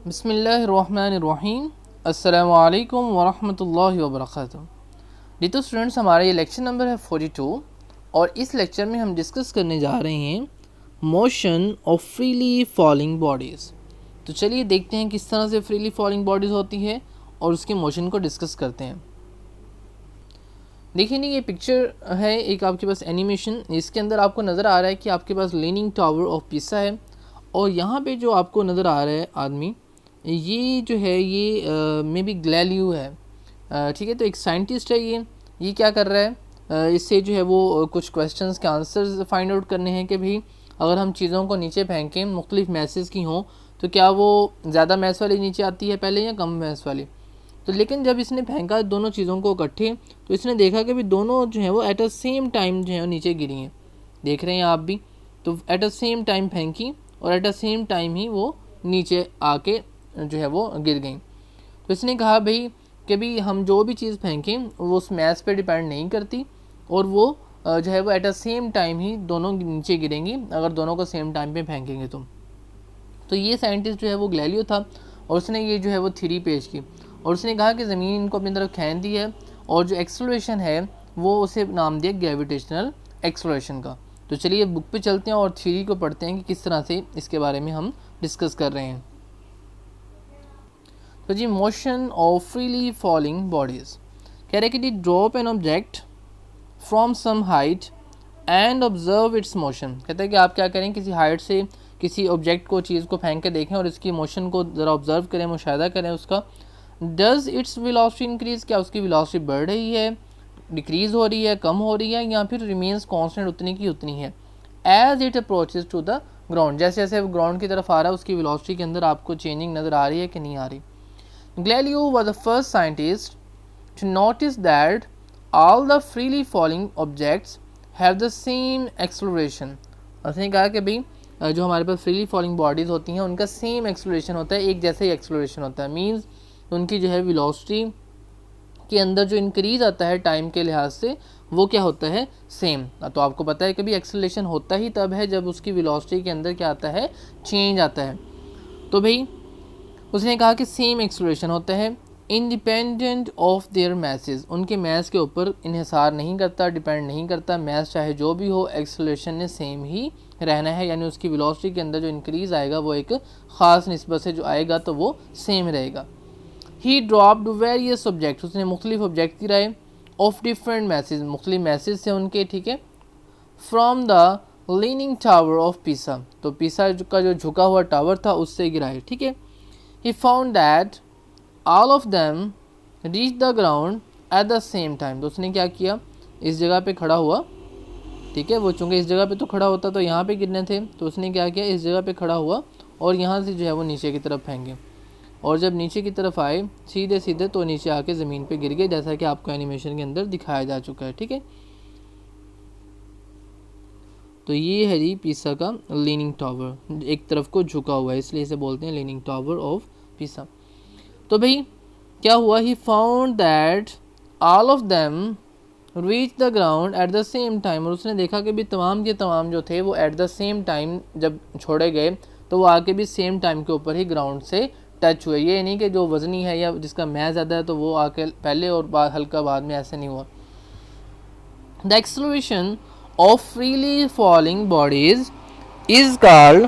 बिस्मिल्लाहिर्रहमानिर्रहीम। अस्सलामु अलैकुम वरहमतुल्लाहि वबरकातुहू। डितो स्टूडेंट्स, हमारा ये लेक्चर नंबर है 42 और इस लेक्चर में हम डिस्कस करने जा रहे हैं motion of freely falling bodies. तो चलिए देखते हैं किस तरह से फ्रीली फॉलिंग बॉडीज़ होती है और उसके मोशन को डिस्कस करते हैं। देखिए नहीं, ये पिक्चर है एक आपके पास एनिमेशन। इसके अंदर आपको नज़र आ रहा है कि आपके पास लीनिंग टावर ऑफ पिसा है और यहाँ पे जो आपको नज़र आ रहा है आदमी, ये जो है ये मे बी गैलीलियो है। ठीक है, तो एक साइंटिस्ट है। ये क्या कर रहा है, इससे जो है वो कुछ क्वेश्चंस के आंसर्स फाइंड आउट करने हैं कि भाई अगर हम चीज़ों को नीचे फेंकें मुख्तलिफ मैसेज की हों तो क्या वो ज़्यादा मैस वाली नीचे आती है पहले या कम मैस वाली। तो लेकिन जब इसने फेंका दोनों चीज़ों को इकट्ठे तो इसने देखा कि भी दोनों जो है वो एट अ सेम टाइम जो है वो नीचे गिरी हैं। देख रहे हैं आप भी, तो एट अ सेम टाइम फेंकी और एट अ सेम टाइम ही वो नीचे आके जो है वो गिर गई। तो इसने कहा भाई कि भी हम जो भी चीज़ फेंकें वो उस मैथ पे डिपेंड नहीं करती और वो जो है वो एट अ सेम टाइम ही दोनों नीचे गिरेंगी अगर दोनों को सेम टाइम पे फेंकेंगे तो ये साइंटिस्ट जो है वो गैलीलियो था और उसने ये जो है वो थ्योरी पेश की और उसने कहा कि ज़मीन इनको अपनी तरफ खींच दी है और जो एक्सेलरेशन है वो उसे नाम दिया ग्रेविटेशनल एक्सेलरेशन का। तो चलिए बुक पे चलते हैं और थ्योरी को पढ़ते हैं कि किस तरह से इसके बारे में हम डिस्कस कर रहे हैं। तो जी, motion of freely falling bodies कह रहे कि drop an object from some height and observe its motion. कहते हैं कि आप क्या करें, किसी हाइट से किसी ऑब्जेक्ट को चीज़ को फेंक के देखें और इसकी मोशन को ज़रा ऑब्जर्व करें, मुशाहिदा करें उसका। डज़ इट्स वेलोसिटी इंक्रीज़, क्या उसकी वेलोसिटी बढ़ रही है, डिक्रीज़ हो रही है, कम हो रही है, या फिर रिमेन्स कांस्टेंट उतनी की उतनी है। As it approaches to the ground, जैसे जैसे वो ग्राउंड की तरफ आ रहा है उसकी वेलोसिटी के अंदर आपको चेंजिंग नज़र आ रही है कि नहीं आ रही। Galileo was the first scientist to notice that all the freely falling objects have the same acceleration। उसने कहा कि भाई जो हमारे पास फ्रीली फॉलिंग बॉडीज़ होती हैं उनका सेम एक्सेलरेशन होता है, एक जैसा ही एक्सेलरेशन होता है। मींस उनकी जो है वेलोसिटी के अंदर जो इंक्रीज़ आता है टाइम के लिहाज से वो क्या होता है, सेम। तो आपको पता है कि भी एक्सेलरेशन होता ही तब है जब उसकी वेलोसिटी के अंदर क्या आता है, चेंज आता है। तो भाई उसने कहा कि सेम एक्सेलरेशन होता है इंडिपेंडेंट ऑफ देयर मैसेज, उनके मैस के ऊपर इन्हिसार नहीं करता, डिपेंड नहीं करता। मैस चाहे जो भी हो, एक्सेलरेशन ने सेम ही रहना है, यानी उसकी वेलोसिटी के अंदर जो इंक्रीज़ आएगा वो एक ख़ास निस्बत से जो आएगा तो वो सेम रहेगा। ही ड्रॉप्ड वेरियस ऑब्जेक्ट, उसने मुख्तलिफ ऑब्जेक्ट गिराए ऑफ डिफरेंट मैसेज, मुख्तलिफ मैसेज से उनके, ठीक है, from the leaning tower of पिसा, तो पिसा का जो झुका हुआ टावर था उससे गिराए, ठीक है। He found that all of them reached the ground at the same time। तो उसने क्या किया, इस जगह पे खड़ा हुआ, ठीक है, वो चूँकि इस जगह पे तो खड़ा होता तो यहाँ पे गिरने थे, तो उसने क्या किया, इस जगह पे खड़ा हुआ और यहाँ से जो है वो नीचे की तरफ फेंके और जब नीचे की तरफ आए सीधे सीधे तो नीचे आके ज़मीन पे गिर गए, जैसा कि आपको एनिमेशन के अंदर दिखाया जा चुका है, ठीक है। तो ये है जी पिसा का लीनिंग टावर, एक तरफ को झुका हुआ है इसलिए इसे बोलते हैं लीनिंग टावर ऑफ पिसा। तो भाई क्या हुआ, he found that all of them reach the ground at the same time, और उसने देखा कि भी तमाम के तमाम जो थे वो एट द सेम टाइम जब छोड़े गए तो वो आके भी सेम टाइम के ऊपर ही ग्राउंड से टच हुए। ये नहीं कि जो वजनी है या जिसका मैच ज़्यादा है तो वो आके पहले और बाद हल्का बाद में, ऐसे नहीं हुआ। The acceleration of freely falling bodies is called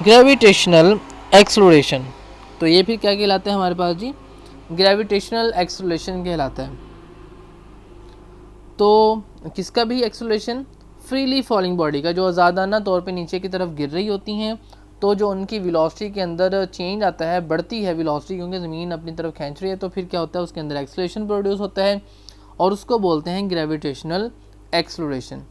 gravitational acceleration. तो ये फिर क्या कहलाता है हमारे पास जी, ग्रेविटेशनल एक्सेलरेशन कहलाता है। तो किसका भी एक्सेलरेशन, फ्रीली फॉलिंग बॉडी का, जो आज़ादाना तौर पे नीचे की तरफ गिर रही होती हैं तो जो उनकी वेलोसिटी के अंदर चेंज आता है, बढ़ती है वेलोसिटी क्योंकि ज़मीन अपनी तरफ खींच रही है, तो फिर क्या होता है उसके अंदर एक्सेलरेशन प्रोड्यूस होता है और उसको बोलते हैं gravitational acceleration.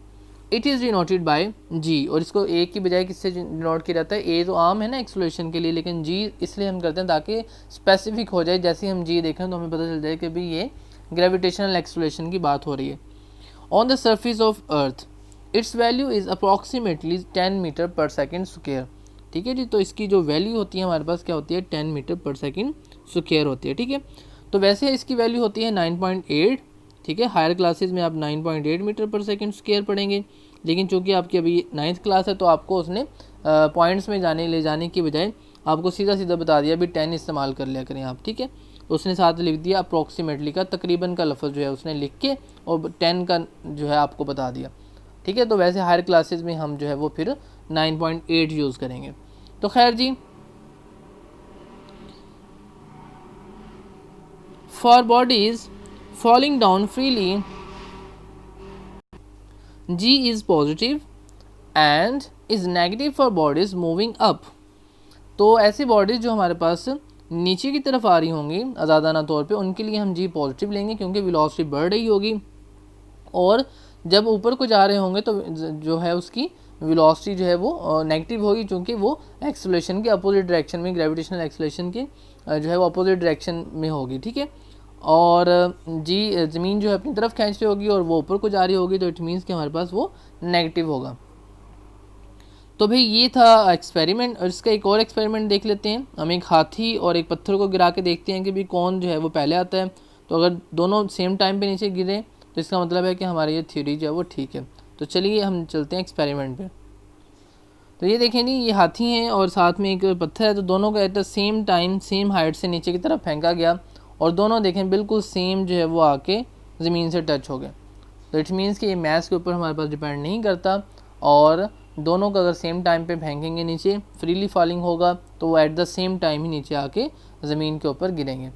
It is denoted by G, और इसको ए की बजाय किससे डिनोट किया जाता है, ए तो आम है ना एक्सेलरेशन के लिए, लेकिन जी इसलिए हम करते हैं ताकि स्पेसिफिक हो जाए। जैसे हम जी देखें तो हमें पता चल जाए कि भाई ये ग्रेविटेशनल एक्सेलरेशन की बात हो रही है। On the surface of earth its value is approximately 10 metre per second square, ठीक है जी। तो इसकी जो वैल्यू होती है हमारे पास क्या होती है, 10 मीटर पर सेकेंड स्क्वायर होती है, ठीक है। तो वैसे इसकी वैल्यू होती है 9.8, ठीक है। हायर क्लासेस में आप 9.8 मीटर पर सेकेंड स्क्वायर पढ़ेंगे, लेकिन चूंकि आपकी अभी 9th क्लास है तो आपको उसने पॉइंट्स में ले जाने की बजाय आपको सीधा सीधा बता दिया भी 10 इस्तेमाल कर लिया करें आप, ठीक है। तो उसने साथ लिख दिया अप्रॉक्सीमेटली का, तकरीबन का लफ्ज़ जो है उसने लिख के और 10 का जो है आपको बता दिया, ठीक है। तो वैसे हायर क्लासेस में हम जो है वो फिर 9.8 यूज़ करेंगे। तो खैर जी, for bodies falling down freely G is positive and is negative for bodies moving up। तो ऐसी बॉडीज़ जो हमारे पास नीचे की तरफ आ रही होंगी आज़ादाना तौर पे, उनके लिए हम G पॉजिटिव लेंगे क्योंकि वेलोसिटी बढ़ रही होगी, और जब ऊपर को जा रहे होंगे तो जो है उसकी वेलोसिटी जो है वो नेगेटिव होगी, क्योंकि वो एक्सेलरेशन के अपोजिट डायरेक्शन में, ग्रेविटेशनल एक्सेलरेशन के जो है वो अपोजिट डायरेक्शन में होगी, ठीक है। और जी ज़मीन जो है अपनी तरफ खींच रही होगी और वो ऊपर को जा रही होगी, तो इट मीन्स कि हमारे पास वो नेगेटिव होगा। तो भाई ये था एक्सपेरिमेंट, और इसका एक और एक्सपेरिमेंट देख लेते हैं। हम एक हाथी और एक पत्थर को गिरा के देखते हैं कि भाई कौन जो है वो पहले आता है। तो अगर दोनों सेम टाइम पे नीचे गिरे तो इसका मतलब है कि हमारी ये थ्योरी जो है वो ठीक है। तो चलिए हम चलते हैं एक्सपेरिमेंट पे। तो ये देखें जी, ये हाथी हैं और साथ में एक पत्थर है, तो दोनों को at the same time same height से नीचे की तरफ फेंका गया, और दोनों देखें बिल्कुल सेम जो है वो आके ज़मीन से टच हो गए। तो इट मीन्स कि ये मैथ्स के ऊपर हमारे पास डिपेंड नहीं करता, और दोनों को अगर सेम टाइम पे फेंकेंगे नीचे, फ्रीली फॉलिंग होगा, तो वो एट द सेम टाइम ही नीचे आके ज़मीन के ऊपर गिरेंगे।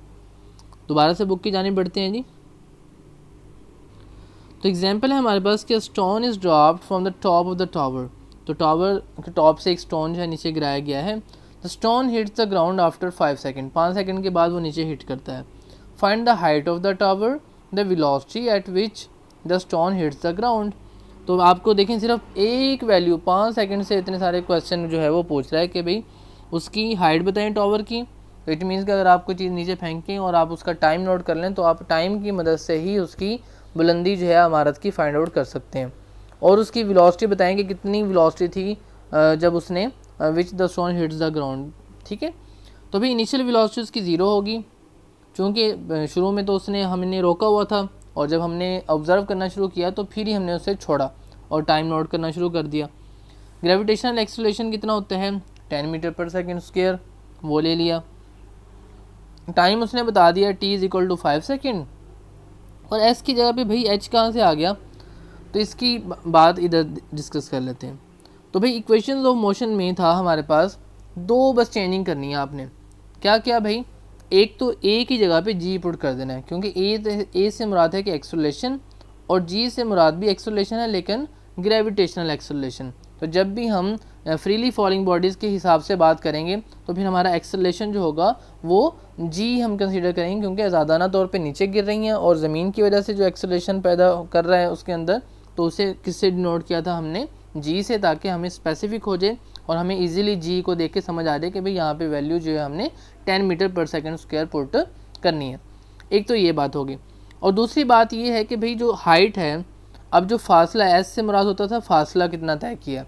दोबारा से बुक की जानिब बढ़ते हैं जी। तो एग्जांपल है हमारे पास कि stone is dropped from the top of the tower. तो टावर के टॉप से एक स्टोन जो है नीचे गिराया गया है। The stone hits the ground after 5 second, 5 second के बाद वो नीचे हिट करता है। Find the height of the tower, the velocity at which the stone hits the ground. तो आपको देखें सिर्फ एक वैल्यू 5 सेकंड से इतने सारे क्वेश्चन जो है वो पूछ रहा है कि भाई उसकी हाइट बताएं टावर की। तो इट मीन्स कि अगर आपको चीज़ नीचे फेंकें और आप उसका टाइम नोट कर लें, तो आप टाइम की मदद से ही उसकी बुलंदी जो है इमारत की फाइंड आउट कर सकते हैं। और उसकी वेलोसिटी बताएं कि कितनी वेलोसिटी थी जब उसने which the stone hits the ground, ठीक है। तो भाई इनिशियल वेलोसिटी उसकी 0 होगी, चूँकि शुरू में तो उसने हमने रोका हुआ था, और जब हमने ऑब्ज़र्व करना शुरू किया तो फिर ही हमने उसे छोड़ा और टाइम नोट करना शुरू कर दिया। ग्रेविटेशनल एक्सेलरेशन कितना होता है 10 मीटर पर सेकेंड स्क्वायर, वो ले लिया। टाइम उसने बता दिया t = 5 सेकेंड, और s की जगह पे भाई h कहाँ से आ गया, तो इसकी बात इधर डिस्कस कर लेते हैं। तो भाई इक्वेशंस ऑफ मोशन में था हमारे पास दो, बस चेंजिंग करनी है आपने। क्या क्या भाई, एक तो a की जगह पे g पुट कर देना है, क्योंकि a से मुराद है कि एक्सेलरेशन, और g से मुराद भी एक्सेलरेशन है लेकिन ग्रेविटेशनल एक्सेलरेशन। तो जब भी हम फ्रीली फॉलिंग बॉडीज़ के हिसाब से बात करेंगे तो फिर हमारा एक्सेलरेशन जो होगा वो g हम कंसीडर करेंगे, क्योंकि आज़ादाना तौर पे नीचे गिर रही हैं और ज़मीन की वजह से जो एक्सेलरेशन पैदा कर रहा है उसके अंदर, तो उसे किससे डिनोट किया था हमने, g से, ताकि हमें स्पेसिफिक हो जाए और हमें ईजिली g को देख के समझ आ जाए कि भाई यहाँ पे वैल्यू जो है हमने 10 metre per second square put करनी है। एक तो ये बात होगी, और दूसरी बात ये है कि भाई जो हाइट है, अब जो फासला s से मुराद होता था फासला कितना तय किया,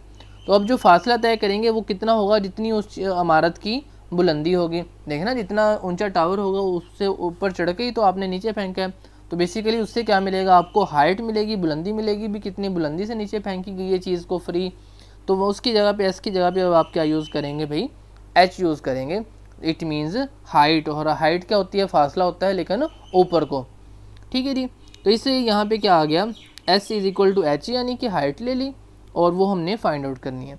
तो अब जो फासला तय करेंगे वो कितना होगा, जितनी उस इमारत की बुलंदी होगी। देखें ना, जितना ऊंचा टावर होगा उससे ऊपर चढ़ के ही तो आपने नीचे फेंका है, तो बेसिकली उससे क्या मिलेगा आपको, हाइट मिलेगी, बुलंदी मिलेगी भी, कितनी बुलंदी से नीचे फेंकी गई है चीज़ को फ्री। तो वो उसकी जगह पे, s की जगह पे अब आप क्या यूज़ करेंगे भाई, h यूज़ करेंगे। इट मीन्स हाइट, और हाइट क्या होती है, फासला होता है लेकिन ऊपर को, ठीक है जी। तो इससे यहाँ पे क्या आ गया, s = h, यानी कि हाइट ले ली, और वो हमने फाइंड आउट करनी है।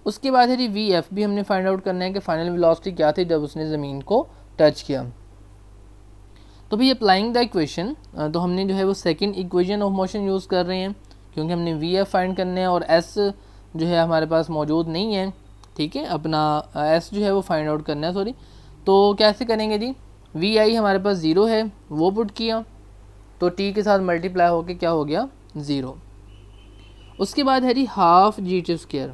उसके बाद है जी vf भी हमने फाइंड आउट करना है कि फाइनल वेलोसिटी क्या थी जब उसने ज़मीन को टच किया। तो भाई अप्लाइंग द इक्वेशन, तो हमने जो है वो second equation of motion use कर रहे हैं, क्योंकि हमने vf फाइंड करना है और s जो है हमारे पास मौजूद नहीं है, ठीक है। अपना s जो है वो फाइंड आउट करना है, सॉरी। तो कैसे करेंगे जी, vi हमारे पास 0 है, वो पुट किया, तो t के साथ मल्टीप्लाई होके क्या हो गया 0। उसके बाद है जी हाफ g²,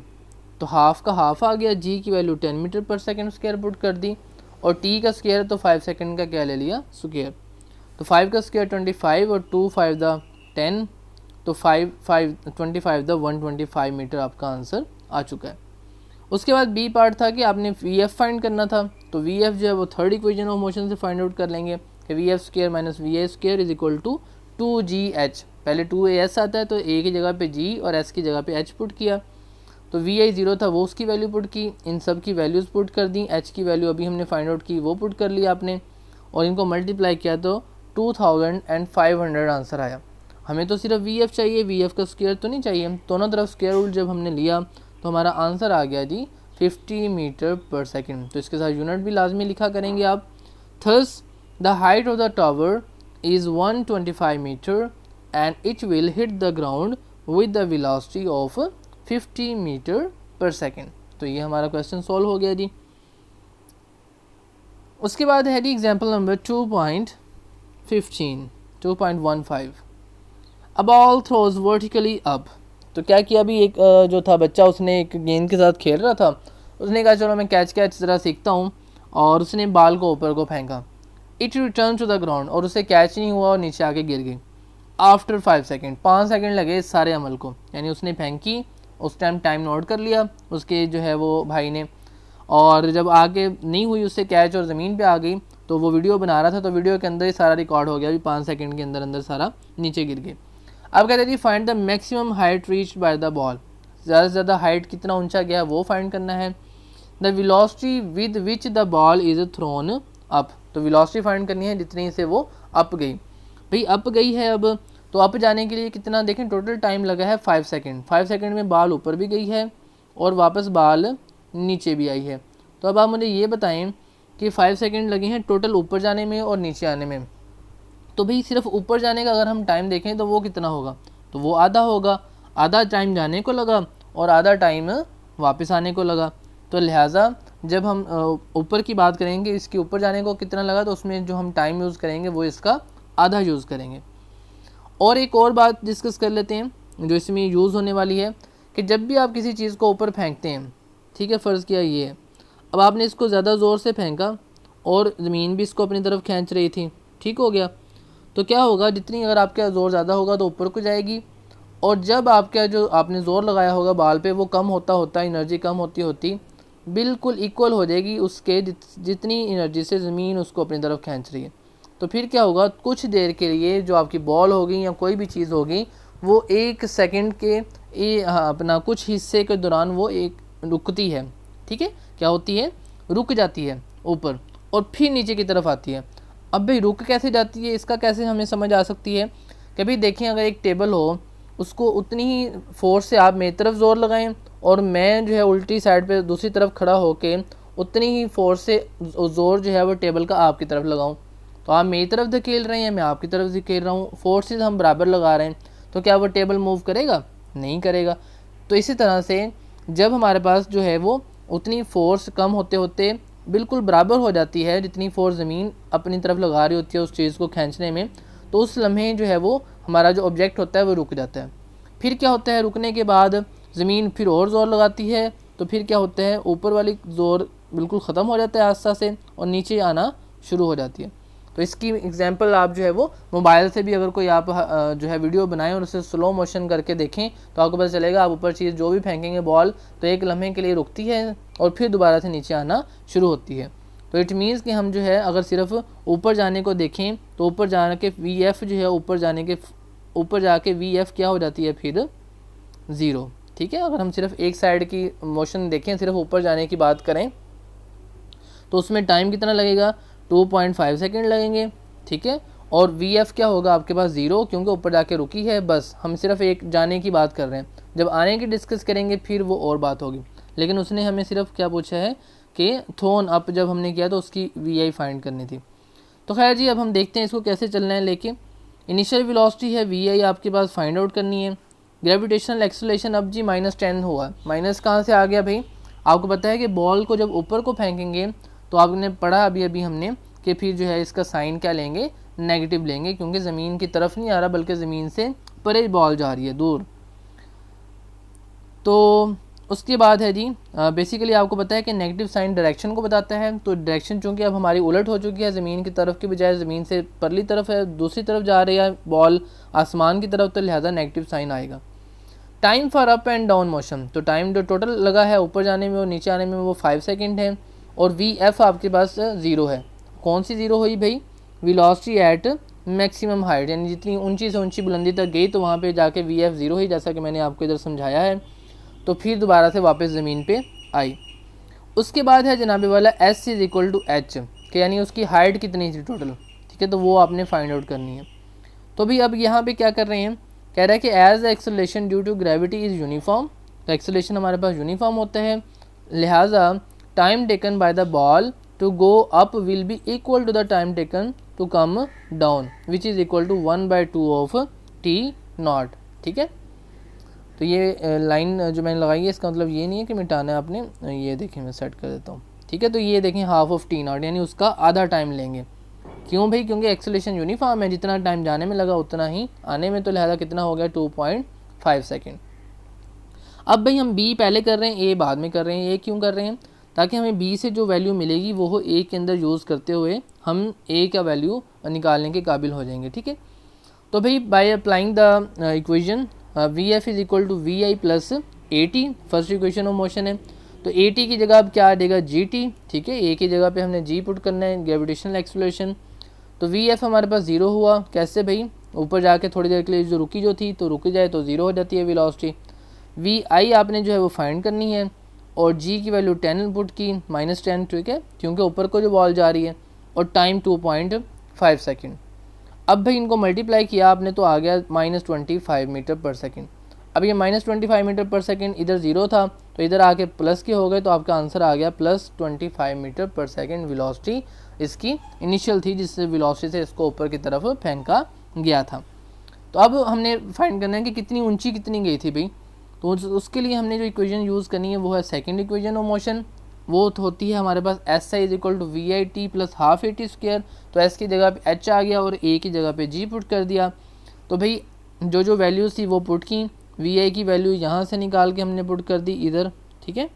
तो हाफ का हाफ आ गया, g की value 10 metre per second square put कर दी, और t का स्क्वायर तो 5 सेकेंड का क्या ले लिया, स्क्वायर। तो 5 का स्क्वायर 25 और 2 5 द 10, तो 25 द 125 मीटर आपका आंसर आ चुका है। उसके बाद बी पार्ट था कि आपने vf फाइंड करना था, तो vf जो है वो थर्ड इक्वेशन ऑफ मोशन से फाइंड आउट कर लेंगे कि vf² - va² = 2gh। पहले 2as आता है तो a की जगह पे g और s की जगह पे h पुट किया, तो वी आई 0 था वो उसकी वैल्यू पुट की, इन सब की वैल्यूज़ पुट कर दी, एच की वैल्यू अभी हमने फाइंड आउट की वो पुट कर लिया आपने, और इनको मल्टीप्लाई किया तो 2500 आंसर आया। हमें तो सिर्फ वी एफ चाहिए, वी एफ का स्क्वायर तो नहीं चाहिए। दोनों तरफ स्क्वायर रूट जब हमने लिया तो हमारा आंसर आ गया जी 50 मीटर पर सेकेंड। तो इसके साथ यूनिट भी लाजमी लिखा करेंगे आप। Thus the height of the tower is 125 metre and it will hit the ground with the velocity of 50 metre per second. तो ये हमारा क्वेश्चन सॉल्व हो गया जी। उसके बाद है जी example number 2.15 a ball throws vertically up. तो क्या किया अभी एक जो था बच्चा उसने एक गेंद के साथ खेल रहा था, उसने कहा चलो मैं कैच ज़रा सीखता हूँ, और उसने बाल को ऊपर को फेंका। It return to the ground, और उसे कैच नहीं हुआ और नीचे आके गिर गई। आफ्टर 5 सेकेंड, 5 सेकेंड लगे इस सारे अमल को, यानी उसने फेंकी, उस टाइम नोट कर लिया उसके जो है वो भाई ने, और जब आगे नहीं हुई उससे कैच और ज़मीन पे आ गई तो वो वीडियो बना रहा था, तो वीडियो के अंदर ही सारा रिकॉर्ड हो गया, अभी 5 सेकेंड के अंदर सारा नीचे गिर गए। अब कहते हैं जी find the maximum height reached by the ball, ज़्यादा से ज़्यादा हाइट कितना ऊंचा गया वो फाइंड करना है। The velocity with which the ball is thrown up, तो वेलोसिटी फाइंड करनी है जितनी से वो अप गई। भाई अप गई है अब, तो अप जाने के लिए कितना देखें टोटल टाइम लगा है 5 सेकेंड। 5 सेकेंड में बाल ऊपर भी गई है और वापस बाल नीचे भी आई है। तो अब आप मुझे ये बताएं कि 5 सेकेंड लगे हैं टोटल ऊपर जाने में और नीचे आने में। तो भाई सिर्फ ऊपर जाने का अगर हम टाइम देखें तो वो कितना होगा, तो वो आधा होगा, आधा टाइम जाने को लगा और आधा टाइम वापस आने को लगा। तो लिहाजा जब हम ऊपर की बात करेंगे, इसके ऊपर जाने को कितना लगा, तो उसमें जो हम टाइम यूज़ करेंगे वो इसका आधा यूज़ करेंगे। और एक और बात डिस्कस कर लेते हैं जो इसमें यूज़ होने वाली है, कि जब भी आप किसी चीज़ को ऊपर फेंकते हैं, ठीक है, फ़र्ज़ किया ये है, अब आपने इसको ज़्यादा ज़ोर से फेंका और ज़मीन भी इसको अपनी तरफ खींच रही थी, ठीक हो गया, तो क्या होगा, जितनी अगर आपका ज़ोर ज़्यादा होगा तो ऊपर को जाएगी, और जब आपका जो आपने ज़ोर लगाया होगा बाल पे वो कम होता होता एनर्जी कम होती बिल्कुल इक्वल हो जाएगी उसके जितनी एनर्जी से ज़मीन उसको अपनी तरफ खींच रही है। तो फिर क्या होगा, कुछ देर के लिए जो आपकी बॉल होगी या कोई भी चीज़ होगी वो 1 सेकंड के अपना कुछ हिस्से के दौरान वो एक रुकती है, ठीक है, क्या होती है, रुक जाती है ऊपर और फिर नीचे की तरफ आती है। अब भाई रुक कैसे जाती है, इसका कैसे हमें समझ आ सकती है, कभी देखें अगर एक टेबल हो उसको उतनी ही फोर्स से आप मेरी तरफ ज़ोर लगाएं और मैं जो है उल्टी साइड पे दूसरी तरफ खड़ा होके उतनी ही फोर्स से ज़ोर जो है वो टेबल का आपकी तरफ लगाऊं, तो आप मेरी तरफ धकेल रहे हैं, मैं आपकी तरफ धकेल रहा हूँ, फोर्सेस हम बराबर लगा रहे हैं, तो क्या वो टेबल मूव करेगा, नहीं करेगा। तो इसी तरह से जब हमारे पास जो है वो उतनी फोर्स कम होते होते बिल्कुल बराबर हो जाती है जितनी फोर्स ज़मीन अपनी तरफ लगा रही होती है उस चीज़ को खींचने में, तो उस लम्हे जो है वो हमारा जो ऑब्जेक्ट होता है वो रुक जाता है। फिर क्या होता है, रुकने के बाद ज़मीन फिर और ज़ोर लगाती है, तो फिर क्या होता है, ऊपर वाली ज़ोर बिल्कुल ख़त्म हो जाता है आस्ता से और नीचे आना शुरू हो जाती है। तो इसकी एग्जांपल आप जो है वो मोबाइल से भी अगर कोई आप जो है वीडियो बनाएं और उसे स्लो मोशन करके देखें तो आपको पता चलेगा, आप ऊपर चीज़ जो भी फेंकेंगे बॉल तो एक लम्हे के लिए रुकती है और फिर दोबारा से नीचे आना शुरू होती है। तो इट मीन्स कि हम जो है अगर सिर्फ ऊपर जाने को देखें तो ऊपर जाने के वी एफ जो है ऊपर जाके वी एफ क्या हो जाती है फिर 0, ठीक है। अगर हम सिर्फ एक साइड की मोशन देखें, सिर्फ ऊपर जाने की बात करें तो उसमें टाइम कितना लगेगा, 2.5 सेकेंड लगेंगे, ठीक है। और वी एफ क्या होगा आपके पास 0, क्योंकि ऊपर जाके रुकी है, बस हम सिर्फ एक जाने की बात कर रहे हैं। जब आने की डिस्कस करेंगे फिर वो और बात होगी, लेकिन उसने हमें सिर्फ क्या पूछा है कि थ्रोन अप जब हमने किया तो उसकी वी आई फाइंड करनी थी। तो खैर जी अब हम देखते हैं इसको कैसे चलना है लेके। इनिशियल वेलोसिटी है वी आई आपके पास फाइंड आउट करनी है। ग्रेविटेशनल एक्सेलरेशन अब जी -10 हुआ, माइनस कहाँ से आ गया भाई, आपको पता है कि बॉल को जब ऊपर को फेंकेंगे तो आपने पढ़ा अभी हमने कि फिर जो है इसका साइन क्या लेंगे, नेगेटिव लेंगे, क्योंकि ज़मीन की तरफ नहीं आ रहा बल्कि ज़मीन से परे बॉल जा रही है दूर। तो उसके बाद है जी बेसिकली आपको पता है कि नेगेटिव साइन डायरेक्शन को बताता है, तो डायरेक्शन चूँकि अब हमारी उलट हो चुकी है, ज़मीन की तरफ की बजाय ज़मीन से परली तरफ है, दूसरी तरफ जा रही है बॉल आसमान की तरफ, तो लिहाजा नेगेटिव साइन आएगा। Time for up and down motion, तो टाइम जो टोटल लगा है ऊपर जाने में और नीचे आने में वो 5 सेकेंड है, और वी एफ आपके पास 0 है। कौन सी 0 हुई भाई, वेलोसिटी एट मैक्सिमम हाइट, यानी जितनी ऊंची से ऊंची बुलंदी तक गई तो वहाँ पे जाके वी एफ 0 ही, जैसा कि मैंने आपको इधर समझाया है। तो फिर दोबारा से वापस ज़मीन पे आई। उसके बाद है जनाबे वाला S is equal to H, कि यानी उसकी हाइट कितनी थी टोटल, ठीक है, तो वो आपने फाइंड आउट करनी है। तो भी अब यहाँ पे क्या कर रहे हैं, कह रहा है कि as the acceleration due to gravity is uniform, तो एक्सेलरेशन हमारे पास यूनिफॉर्म होता है, लिहाजा time taken by the ball to go up will be equal to the time taken to come down which is equal to 1/2 of T naught, ठीक है। तो ये लाइन जो मैंने लगाई है इसका मतलब ये नहीं है कि मिटाना है आपने, ये देखें मैं सेट कर देता हूँ, ठीक है। तो ये देखें हाफ ऑफ टी नॉट, यानी उसका आधा टाइम लेंगे। क्यों भाई, क्योंकि एक्सेलरेशन यूनिफॉर्म है, जितना टाइम जाने में लगा उतना ही आने में, तो लिहाजा कितना हो गया 2.5 सेकेंड। अब भाई हम बी पहले कर रहे हैं, ए बाद में कर रहे हैं। ये क्यों कर रहे हैं, ताकि हमें बी से जो वैल्यू मिलेगी वो ए के अंदर यूज़ करते हुए हम ए का वैल्यू निकालने के काबिल हो जाएंगे, ठीक है। तो भाई by applying the equation V F is equal to V I plus A T, first equation of motion है, तो ए टी की जगह अब क्या आ जाएगा जी टी, ठीक है। ए की जगह पे हमने जी पुट करना है, ग्रेविटेशनल एक्सेलरेशन। तो वी एफ हमारे पास ज़ीरो हुआ, कैसे भाई, ऊपर जाके थोड़ी देर के लिए जो रुकी जो थी तो रुकी जाए तो ज़ीरो हो जाती है वेलोसिटी। वी आई आपने जो है वो फाइंड करनी है, और जी की वैल्यू 10 पुट की, -10, ठीक है, क्योंकि ऊपर को जो बॉल जा रही है, और टाइम 2.5 सेकेंड। अब भाई इनको मल्टीप्लाई किया आपने तो आ गया -25 मीटर पर सेकेंड। अब ये -25 मीटर पर सेकेंड इधर ज़ीरो था तो इधर आके प्लस के हो गए, तो आपका आंसर आ गया +25 मीटर पर सेकेंड वेलोसिटी इसकी इनिशियल थी, जिससे वेलोसिटी से इसको ऊपर की तरफ फेंका गया था। तो अब हमने फाइंड करना है कि कितनी ऊंची कितनी गई थी भाई, तो उसके लिए हमने जो इक्वेशन यूज़ करनी है वो है सेकेंड इक्वेशन ऑफ मोशन। वो होती है हमारे पास S I is equal to V I T plus half A T square, तो एस की जगह पे एच आ गया और ए की जगह पे जी पुट कर दिया। तो भाई जो जो वैल्यूज़ थी वो पुट की, वी आई की वैल्यू यहाँ से निकाल के हमने पुट कर दी इधर, ठीक है,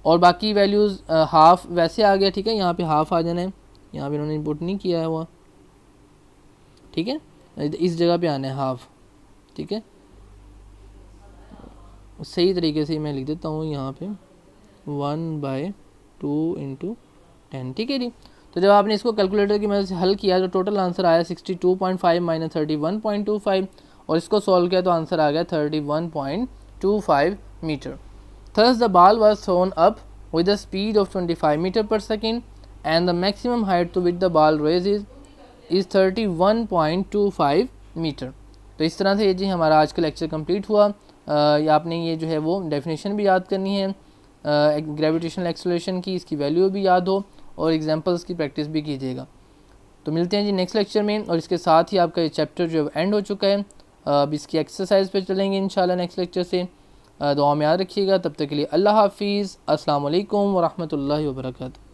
और बाकी वैल्यूज़ हाफ वैसे आ गया, ठीक है, यहाँ पे हाफ आ जाना है, यहाँ पे इन्होंने पुट नहीं किया है हुआ, ठीक है, इस जगह पे आना है हाफ, ठीक है। सही तरीके से मैं लिख देता हूँ यहाँ पे 1/2 × 10, ठीक है जी। तो जब आपने इसको कैलकुलेटर की मदद से हल किया तो टोटल आंसर आया 62.5 - 31.25, और इसको सॉल्व किया तो आंसर आ गया 31.25 metre. Thus the ball was thrown up with a speed of 25 metre per second and the maximum height to which the ball raises is 31.25 metre. तो इस तरह से ये जी हमारा आज का लेक्चर कंप्लीट हुआ। या आपने ये जो है वो डेफिनेशन भी याद करनी है ग्रेविटेशनल एक्सेलरेशन की, इसकी वैल्यू भी याद हो, और एग्जांपल्स की प्रैक्टिस भी कीजिएगा। तो मिलते हैं जी नेक्स्ट लेक्चर में, और इसके साथ ही आपका ये चैप्टर जो है एंड हो चुका है। अब इसकी एक्सरसाइज पे चलेंगे इंशाल्लाह नेक्स्ट लेक्चर से। दुआ में याद रखिएगा, तब तक के लिए अल्लाह हाफिज़, अस्सलाम वालेकुम व रहमतुल्लाहि व बरकातुहू।